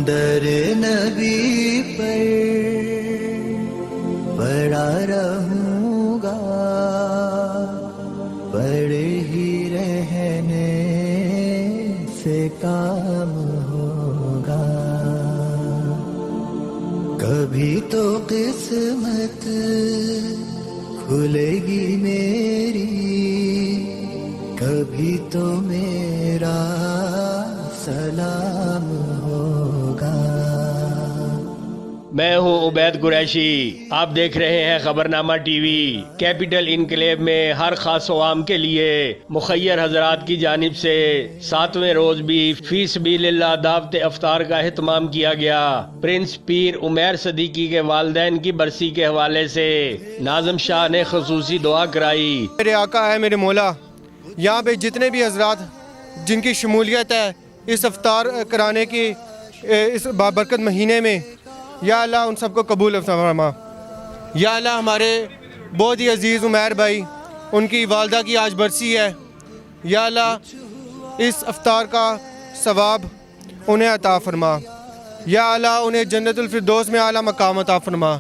در نبی پر پڑا رہوں گا، پڑے ہی رہنے سے کام ہوگا، کبھی تو قسمت کھلے گی میری، کبھی تو میرا سلام ہوگا۔ میں ہوں عبید قریشی، آپ دیکھ رہے ہیں خبرنامہ ٹی وی۔ کیپٹل انکلیو میں ہر خاص و عام کے لیے مخیر حضرات کی جانب سے 7ویں روز بھی فی سبیل اللہ دعوت افطار کا اہتمام کیا گیا۔ پرنس پیر عمیر صدیقی کے والدین کی برسی کے حوالے سے ناظم شاہ نے خصوصی دعا کرائی۔ میرے آقا ہے میرے مولا، یہاں پہ جتنے بھی حضرات جن کی شمولیت ہے اس افطار کرانے کی اس بابرکت مہینے میں، یا اللہ ان سب کو قبول فرما۔ یا اللہ ہمارے بہت ہی عزیز عمیر بھائی، ان کی والدہ کی آج برسی ہے، یا اللہ اس افطار کا ثواب انہیں عطا فرما، یا اللہ انہیں جنت الفردوس میں اعلیٰ مقام عطا فرما،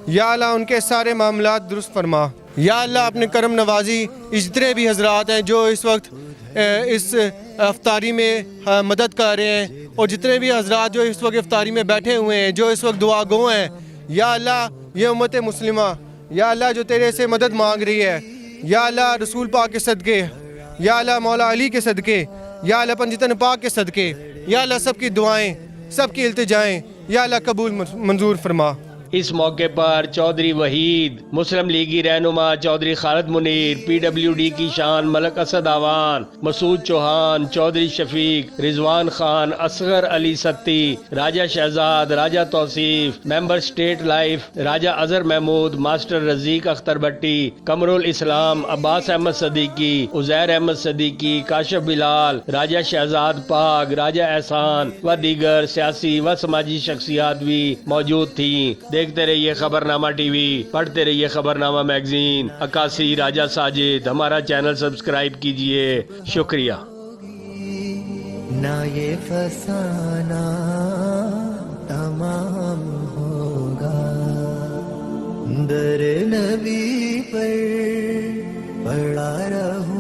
یا اللہ ان کے سارے معاملات درست فرما۔ یا اللہ اپنے کرم نوازی جتنے بھی حضرات ہیں جو اس وقت اس افطاری میں مدد کر رہے ہیں، اور جتنے بھی حضرات جو اس وقت افطاری میں بیٹھے ہوئے ہیں، جو اس وقت دعا گو ہیں، یا اللہ یہ امت مسلمہ، یا اللہ جو تیرے سے مدد مانگ رہی ہے، یا اللہ رسول پاک کے صدقے، یا اللہ مولا علی کے صدقے، یا اللہ پنجتن پاک کے صدقے، یا اللہ سب کی دعائیں، سب کی التجائیں یا اللہ قبول منظور فرما۔ اس موقع پر چودھری وحید، مسلم لیگی رہنما چودھری خالد منیر، پی ڈبلیو ڈی کی شان ملک اسد آوان، مسعود چوہان، چودھری شفیق، رضوان خان، اصغر علی ستی، راجہ شہزاد، راجہ توصیف، ممبر اسٹیٹ لائف، راجہ اظہر محمود، ماسٹر رزیق اختر بٹی، قمر الاسلام، عباس احمد صدیقی، عزیر احمد صدیقی، کاشف بلال، راجہ شہزاد پاک، راجہ احسان و دیگر سیاسی و سماجی شخصیات بھی موجود تھیں۔ دیکھتے رہیے خبرنامہ ٹی وی، پڑھتے رہیے خبرنامہ میگزین۔ عکاسی راجہ ساجد، ہمارا چینل سبسکرائب کیجئے، شکریہ۔ نہ یہ فسانہ تمام ہوگا، در نبی پر پڑا رہوں